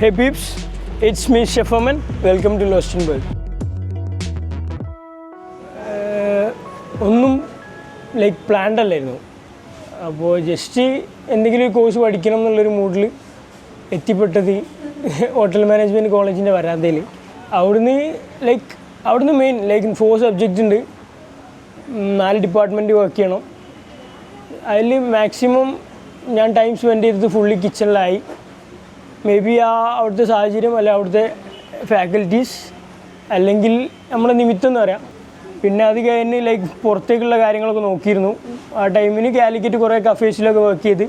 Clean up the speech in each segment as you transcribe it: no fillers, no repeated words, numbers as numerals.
Hey peeps, it's me Chef Aman. Welcome to Lostenberg. ഒന്നും like planned അല്ലായിരുന്നു. അപ്പോൾ just എന്തെങ്കിലും ഒരു കോഴ്സ് പഠിക്കണം എന്നുള്ളൊരു മൂഡിൽ എത്തിപ്പെട്ടത് ഹോട്ടൽ മാനേജ്മെൻറ്റ് കോളേജിൻ്റെ വരാന്തയിൽ. അവിടുന്ന് മെയിൻ 4 സബ്ജക്റ്റ് ഉണ്ട്, 4 ഡിപ്പാർട്ട്മെൻറ്റ് വർക്ക് ചെയ്യണം. അതിൽ മാക്സിമം ഞാൻ ടൈം സ്പെൻഡ് ചെയ്തത് ഫുള്ളി കിച്ചണിലായി. മേ ബി അവിടുത്തെ സാഹചര്യം അല്ല അവിടുത്തെ ഫാക്കൽറ്റീസ് അല്ലെങ്കിൽ നമ്മുടെ നിമിത്തം എന്ന് പറയാം. പിന്നെ അത് കഴിഞ്ഞ് പുറത്തേക്കുള്ള കാര്യങ്ങളൊക്കെ നോക്കിയിരുന്നു. ആ ടൈമിന് കാലിക്കറ്റ് കുറേ കഫേസിലൊക്കെ വർക്ക് ചെയ്ത്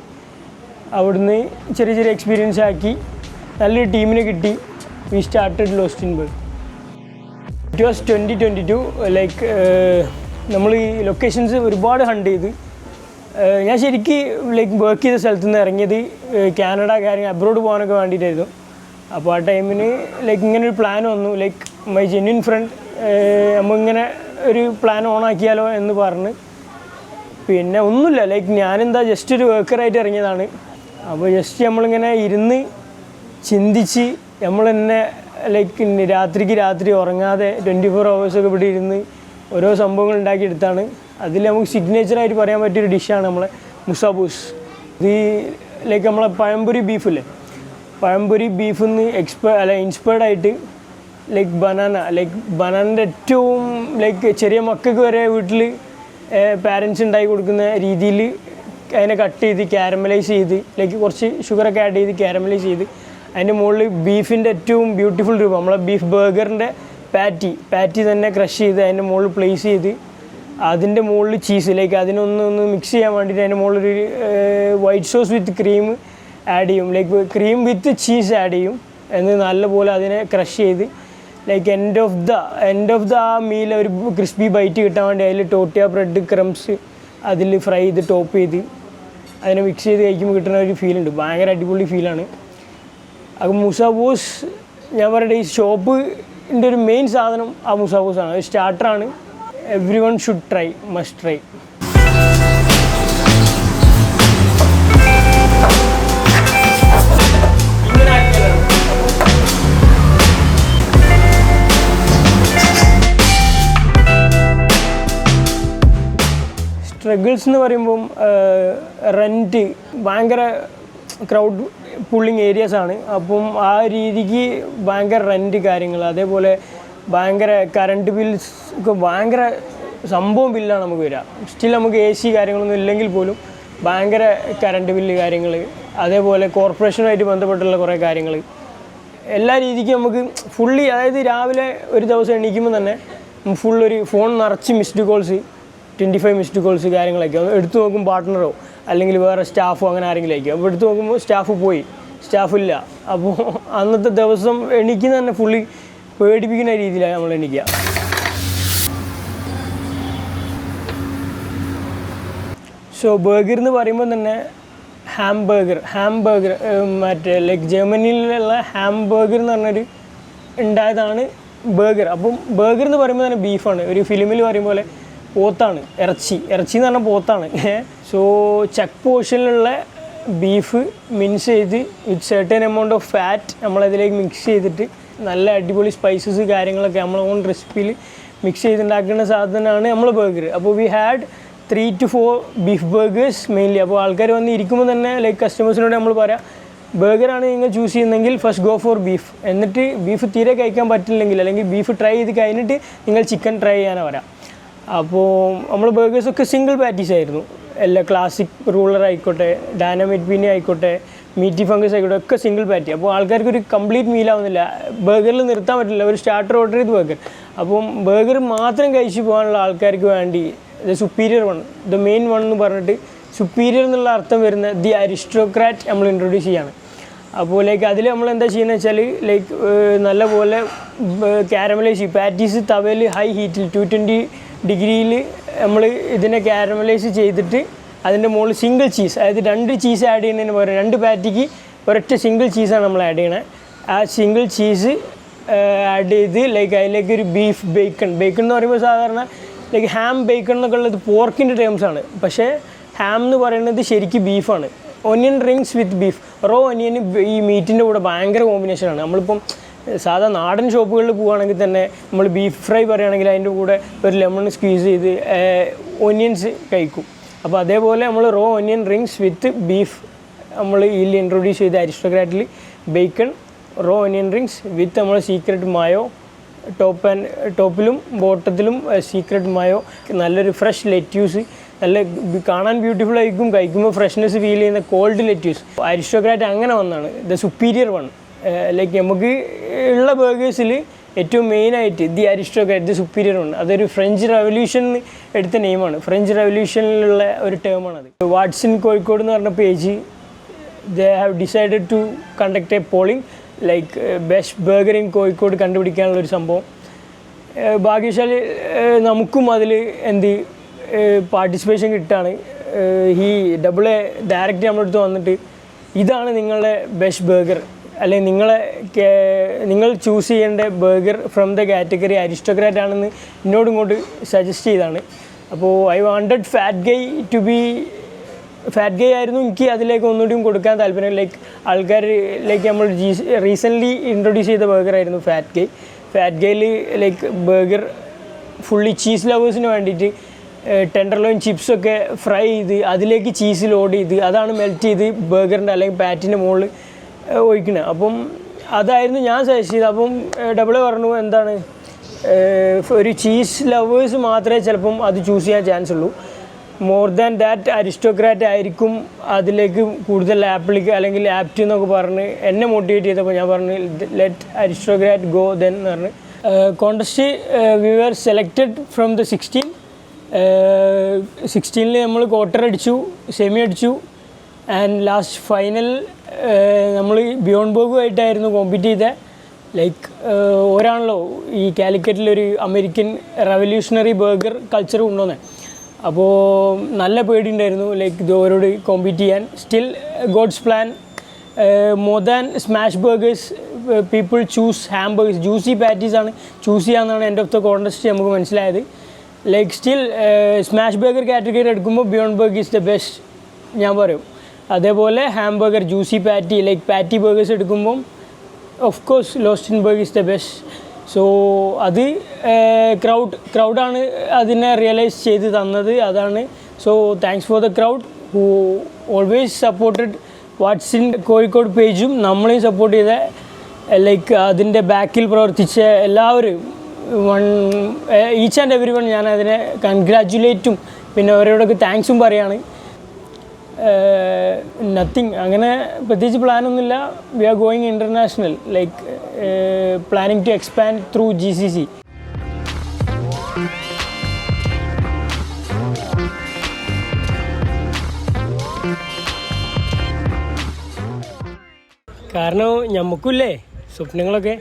അവിടുന്ന് ചെറിയ ചെറിയ എക്സ്പീരിയൻസ് ആക്കി നല്ലൊരു ടീമിനെ കിട്ടി. We started Lost'n Burg. It was 2022. നമ്മൾ ഈ ലൊക്കേഷൻസ് ഒരുപാട് ഹണ്ട് ചെയ്ത് ഞാൻ ശരിക്കും വർക്ക് ചെയ്ത സ്ഥലത്തു നിന്ന് ഇറങ്ങിയത് കാനഡ അബ്രോഡ് പോകാനൊക്കെ വേണ്ടിയിട്ടായിരുന്നു. അപ്പോൾ ആ ടൈമിന് ഇങ്ങനൊരു പ്ലാൻ വന്നു. മൈ ജെന്യൂൻ ഫ്രണ്ട് നമ്മളിങ്ങനെ ഒരു പ്ലാൻ ഓണാക്കിയാലോ എന്ന് പറഞ്ഞ്, പിന്നെ ഒന്നുമില്ല ഞാനെന്താ ജസ്റ്റ് ഒരു വർക്കറായിട്ട് ഇറങ്ങിയതാണ്. അപ്പോൾ ജസ്റ്റ് നമ്മളിങ്ങനെ ഇരുന്ന് ചിന്തിച്ച് നമ്മൾ തന്നെ രാത്രി ഉറങ്ങാതെ 24 hours ഇവിടെ ഇരുന്ന് ഓരോ സംഭവങ്ങൾ ഉണ്ടാക്കിയെടുത്താണ്. അതിൽ നമുക്ക് സിഗ്നേച്ചറായിട്ട് പറയാൻ പറ്റിയൊരു ഡിഷാണ് നമ്മളെ മുസാബൂസ്. ഇത് നമ്മളെ പഴംപൊരി ബീഫില്ലേ, പഴംപൊരി ബീഫിൽ നിന്ന് ഇൻസ്പയർഡായിട്ട് ബനാനൻ്റെ ഏറ്റവും ചെറിയ മക്കൾക്ക് വരെ വീട്ടിൽ പാരൻസ് ഉണ്ടാക്കി കൊടുക്കുന്ന രീതിയിൽ അതിനെ കട്ട് ചെയ്ത് ക്യാരമലൈസ് ചെയ്ത് കുറച്ച് ഷുഗറൊക്കെ ആഡ് ചെയ്ത് ക്യാരമലൈസ് ചെയ്ത് അതിൻ്റെ മുകളിൽ ബീഫിൻ്റെ ഏറ്റവും ബ്യൂട്ടിഫുൾ രൂപം നമ്മളെ ബീഫ് ബർഗറിൻ്റെ പാറ്റി തന്നെ ക്രഷ് ചെയ്ത് അതിൻ്റെ മുകളിൽ പ്ലേസ് ചെയ്ത് അതിൻ്റെ മുകളിൽ ചീസ് അതിനൊന്ന് മിക്സ് ചെയ്യാൻ വേണ്ടിയിട്ട് അതിൻ്റെ മുകളിലൊരു white sauce with cream add ചെയ്യും. ക്രീം വിത്ത് ചീസ് ആഡ് ചെയ്യും. എന്ന് നല്ലപോലെ അതിനെ ക്രഷ് ചെയ്ത് എൻഡ് ഓഫ് ദ ആ മീൽ ഒരു ക്രിസ്പി ബൈറ്റ് കിട്ടാൻ വേണ്ടി അതിൽ ടോട്ടിയ ബ്രെഡ് ക്രംസ് അതിൽ ഫ്രൈ ചെയ്ത് ടോപ്പ് ചെയ്ത് അതിനെ മിക്സ് ചെയ്ത് കഴിക്കുമ്പോൾ കിട്ടുന്ന ഒരു ഫീലുണ്ട്. ഭയങ്കര അടിപൊളി ഫീലാണ്. അപ്പോൾ മുസാബൂസ് ഞാൻ പറയട്ടെ, ഈ ഷോപ്പിൻ്റെ ഒരു മെയിൻ സാധനം ആ മുസാബൂസാണ്. ഒരു സ്റ്റാർട്ടറാണ്. Everyone should try, must try. Struggles എന്ന് പറയുമ്പം റെൻറ്റ് ഭയങ്കര ക്രൗഡ് പുള്ളിങ് ഏരിയാസാണ്. അപ്പം ആ രീതിക്ക് ഭയങ്കര റെൻറ്റ് കാര്യങ്ങൾ, അതേപോലെ ഭയങ്കര കറണ്ട് ബിൽസ് ഒക്കെ ഭയങ്കര സംഭവം ബില്ലാണ് നമുക്ക് വരിക. സ്റ്റിൽ നമുക്ക് AC കാര്യങ്ങളൊന്നും ഇല്ലെങ്കിൽ പോലും ഭയങ്കര കറണ്ട് ബില്ല് കാര്യങ്ങൾ, അതേപോലെ കോർപ്പറേഷനുമായിട്ട് ബന്ധപ്പെട്ടുള്ള കുറേ കാര്യങ്ങൾ, എല്ലാ രീതിക്കും നമുക്ക് ഫുള്ളി, അതായത് രാവിലെ ഒരു ദിവസം എണീക്കുമ്പോൾ തന്നെ ഫുള്ളൊരു ഫോൺ നിറച്ച് മിസ്ഡ് കോൾസ്, 25 മിസ്ഡ് കോൾസ് കാര്യങ്ങളൊക്കെ. എടുത്തു നോക്കും പാർട്ട്ണറോ അല്ലെങ്കിൽ വേറെ സ്റ്റാഫോ അങ്ങനെ ആരെങ്കിലും ആയിരിക്കും. അപ്പോൾ എടുത്തു നോക്കുമ്പോൾ സ്റ്റാഫില്ല. അപ്പോൾ അന്നത്തെ ദിവസം എണീക്കുന്ന തന്നെ ഫുള്ളി പേടിപ്പിക്കുന്ന രീതിയിലാണ് നമ്മൾ എണീക്കുക. സോ ബർഗർ എന്ന് പറയുമ്പോൾ തന്നെ ഹാംബർഗർ മറ്റേ ജർമ്മനിയിലുള്ള ഹാംബർഗർ എന്ന് പറഞ്ഞൊരു ഉണ്ടായതാണ് ബർഗർ. അപ്പം ബർഗർ എന്ന് പറയുമ്പോൾ തന്നെ ബീഫാണ്. ഒരു ഫിലിമിൽ പറയും പോലെ പോത്താണ്, ഇറച്ചി എന്ന് പറഞ്ഞാൽ പോത്താണ്. സോ ചക്ക് പോർഷനിലുള്ള ബീഫ് മിക്സ് ചെയ്ത് with certain amount of fat നമ്മളതിലേക്ക് മിക്സ് ചെയ്തിട്ട് നല്ല അടിപൊളി സ്പൈസസ് കാര്യങ്ങളൊക്കെ നമ്മൾ ഓൺ റെസിപ്പിയിൽ മിക്സ് ചെയ്തുണ്ടാക്കുന്ന സാധനമാണ് നമ്മൾ ബർഗർ. അപ്പോൾ we had 3 to 4 beef burgers mainly. അപ്പോൾ ആൾക്കാർ വന്ന് ഇരിക്കുമ്പോൾ തന്നെ കസ്റ്റമേഴ്സിനോട് നമ്മൾ പറയാം, ബർഗറാണ് നിങ്ങൾ ചൂസ് ചെയ്യുന്നതെങ്കിൽ ഫസ്റ്റ് ഗോ ഫോർ ബീഫ്. എന്നിട്ട് ബീഫ് തീരെ കഴിക്കാൻ പറ്റില്ലെങ്കിൽ അല്ലെങ്കിൽ ബീഫ് ട്രൈ ചെയ്ത് കഴിഞ്ഞിട്ട് നിങ്ങൾ ചിക്കൻ ട്രൈ ചെയ്യാനാണ് പറയാം. അപ്പോൾ നമ്മൾ ബർഗേഴ്സൊക്കെ സിംഗിൾ പാറ്റീസ് ആയിരുന്നു. എല്ലാ ക്ലാസിക് റൂളർ ആയിക്കോട്ടെ, ഡൈനാമിക് പീനി ആയിക്കോട്ടെ, മീറ്റി ഫംഗസ് ആയിക്കോട്ടെ, ഒക്കെ സിംഗിൾ പാറ്റി. അപ്പോൾ ആൾക്കാർക്ക് ഒരു കംപ്ലീറ്റ് മീലാവുന്നില്ല. ബർഗറിൽ നിർത്താൻ പറ്റില്ല. ഒരു സ്റ്റാർട്ടർ ഓർഡർ ചെയ്ത് ബർഗർ. അപ്പം ബർഗർ മാത്രം കഴിച്ച് പോകാനുള്ള ആൾക്കാർക്ക് വേണ്ടി the superior one, the main one എന്ന് പറഞ്ഞിട്ട് സുപ്പീരിയർ എന്നുള്ള അർത്ഥം വരുന്ന ദി അരിസ്റ്റോക്രാറ്റ് നമ്മൾ ഇൻട്രൊഡ്യൂസ് ചെയ്യാണ്. അപ്പോൾ അതിൽ നമ്മൾ എന്താ ചെയ്യുന്നത് വെച്ചാൽ നല്ലപോലെ കാരമലൈസ് ചെയ്യും. പാറ്റീസ് തവയിൽ ഹൈ ഹീറ്റിൽ 220 ഡിഗ്രിയിൽ നമ്മൾ ഇതിനെ കാരമലൈസ് ചെയ്തിട്ട് അതിൻ്റെ മുകളിൽ സിംഗിൾ ചീസ്, അതായത് 2 ചീസ് ആഡ് ചെയ്യുന്നതിന് പകരം 2 പാറ്റിക്ക് ഒരൊറ്റ സിംഗിൾ ചീസാണ് നമ്മൾ ആഡ് ചെയ്യണത്. ആ സിംഗിൾ ചീസ് ആഡ് ചെയ്ത് അതിലേക്ക് ഒരു ബീഫ് ബേക്കൺ എന്ന് പറയുമ്പോൾ സാധാരണ ഹാം ബേക്കൺ എന്നൊക്കെ ഉള്ളത് പോർക്കിൻ്റെ ടേംസാണ്. പക്ഷേ ഹാം എന്ന് പറയുന്നത് ശരിക്കും ബീഫാണ്. Onion rings with beef. Raw onion ഈ മീറ്റിൻ്റെ കൂടെ ഭയങ്കര കോമ്പിനേഷനാണ്. നമ്മളിപ്പം സാധാ നാടൻ ഷോപ്പുകളിൽ പോവുകയാണെങ്കിൽ തന്നെ നമ്മൾ ബീഫ് ഫ്രൈ പറയുകയാണെങ്കിൽ അതിൻ്റെ കൂടെ ഒരു ലെമൺ സ്ക്വീസ് ചെയ്ത് ഒനിയൻസ് കഴിക്കും. അപ്പോൾ അതേപോലെ നമ്മൾ raw onion rings with beef നമ്മൾ ഇതിൽ ഇൻട്രൊഡ്യൂസ് ചെയ്ത അരിസ്റ്റോക്രാറ്റിൽ bacon raw onion rings with നമ്മൾ സീക്രട്ട് മായോ ടോപ്പിലും ബോട്ടത്തിലും സീക്രട്ട് മായോ, നല്ലൊരു ഫ്രഷ് ലെറ്റ്യൂസ്, നല്ല കാണാൻ ബ്യൂട്ടിഫുൾ ആയിരിക്കും, കഴിക്കുമ്പോൾ ഫ്രഷ്നെസ് ഫീൽ ചെയ്യുന്ന കോൾഡ് ലെറ്റ്യൂസ്. അരിസ്റ്റോക്രാറ്റ് അങ്ങനെ വന്നാണ് ദ സുപ്പീരിയർ വൺ. ലൈക്ക് നമുക്ക് ഉള്ള ബർഗേഴ്സിൽ ഏറ്റവും മെയിനായിട്ട് the aristocrat the superior one. അതൊരു ഫ്രഞ്ച് റെവല്യൂഷൻ എടുത്ത നെയിമാണ്. ഫ്രഞ്ച് റെവല്യൂഷനിലുള്ള ഒരു ടേമാണത്. വാട്സൺ കോഴിക്കോട് എന്ന് പറഞ്ഞ page they have decided to conduct a polling like best burger in Kozhikode കണ്ടുപിടിക്കാനുള്ളൊരു സംഭവം. ഭാഗ്യശാലി നമുക്കും അതിൽ പാർട്ടിസിപ്പേഷൻ കിട്ടുകയാണ്. ഈ ഡബിൾ ഡയറക്റ്റ് നമ്മുടെ അടുത്ത് വന്നിട്ട് ഇതാണ് നിങ്ങളുടെ ബെസ്റ്റ് ബർഗർ, അല്ലെങ്കിൽ നിങ്ങൾ ചൂസ് ചെയ്യേണ്ട burger from the category aristocrat ആണെന്ന് എന്നോട് ഇങ്ങോട്ട് സജസ്റ്റ് ചെയ്താണ്. അപ്പോൾ ഐ വാണ്ടഡ് ഫാറ്റ് ഗൈ ആയിരുന്നു എനിക്ക് അതിലേക്ക് ഒന്നുകൂടിയും കൊടുക്കാൻ താല്പര്യം. ലൈക്ക് ആൾക്കാർ ലൈക്ക് നമ്മൾ റീസെൻ്റ്ലി ഇൻട്രൊഡ്യൂസ് ചെയ്ത ബർഗറായിരുന്നു ഫാറ്റ് ഗൈയിൽ ലൈക്ക് ബർഗർ ഫുള്ളി ചീസ് ലവേഴ്സിന് വേണ്ടിയിട്ട് ടെൻഡർലോയിൻ ചിപ്സൊക്കെ ഫ്രൈ ചെയ്ത് അതിലേക്ക് ചീസ് ലോഡ് ചെയ്ത് അതാണ് മെൽറ്റ് ചെയ്ത് ബർഗറിൻ്റെ അല്ലെങ്കിൽ പാറ്റിൻ്റെ മുകളിൽ ഒഴിക്കുന്നത്. അപ്പം അതായിരുന്നു ഞാൻ സജസ്റ്റ് ചെയ്തത്. അപ്പം ഡബിൾ പറഞ്ഞു എന്താണ് ഒരു ചീസ് ലവേഴ്സ് മാത്രമേ ചിലപ്പം അത് ചൂസ് ചെയ്യാൻ ചാൻസ് ഉള്ളൂ. മോർ ദാൻ ദാറ്റ് അരിസ്റ്റോക്രാറ്റ് ആയിരിക്കും അതിലേക്ക് കൂടുതൽ അല്ലെങ്കിൽ ആപ്റ്റ് എന്നൊക്കെ പറഞ്ഞ് എന്നെ മോട്ടിവേറ്റ് ചെയ്തപ്പോൾ ഞാൻ പറഞ്ഞു ലെറ്റ് അരിസ്റ്റോക്രാറ്റ് ഗോ ദെൻ എന്ന് പറഞ്ഞ്. Contest we were selected from the 16 നമ്മൾ ക്വാർട്ടർ അടിച്ചു, സെമി അടിച്ചു, ആൻഡ് ലാസ്റ്റ് ഫൈനൽ നമ്മൾ ബിയോണ്ട് ബർഗുമായിട്ടായിരുന്നു കോമ്പീറ്റ് ചെയ്തത്. ലൈക്ക് ഒരാണല്ലോ ഈ കാലിക്കറ്റിലൊരു അമേരിക്കൻ റവല്യൂഷണറി ബർഗർ കൾച്ചർ കൊണ്ടുവന്നത്. അപ്പോൾ നല്ല പേടിയുണ്ടായിരുന്നു ലൈക്ക് ഇതോരോട് കോമ്പീറ്റ് ചെയ്യാൻ. Still God's plan more than smash burgers people choose hamburgers, juicy പാറ്റീസാണ് ചൂസ് ചെയ്യാമെന്നാണ് എൻഡ് ഓഫ് ദ കോൺടെസ്റ്റ് നമുക്ക് മനസ്സിലായത്. Like still smash burger category എടുക്കുമ്പോൾ Beyond Burg is the best ഞാൻ പറയും. അതേപോലെ hamburger juicy patty like patty burgers എടുക്കുമ്പം of course Lost'n Burg is the best. So അത് ക്രൗഡാണ് അതിനെ റിയലൈസ് ചെയ്ത് തന്നത്, അതാണ്. So thanks for the crowd who always supported Whats On Kozhikode പേജും നമ്മളെയും സപ്പോർട്ട് ചെയ്ത ലൈക്ക് അതിൻ്റെ ബാക്കിൽ പ്രവർത്തിച്ച എല്ലാവരും ഈച്ച് ആൻഡ് എവരി വൺ ഞാൻ അതിനെ കൺഗ്രാജുലേറ്റും പിന്നെ അവരോടൊക്കെ താങ്ക്സും പറയാണ്. നത്തിങ് അങ്ങനെ പ്രത്യേകിച്ച് പ്ലാനൊന്നുമില്ല. We are going international like planning to expand through GCC. കാരണം നമുക്കില്ലേ സ്വപ്നങ്ങളൊക്കെ.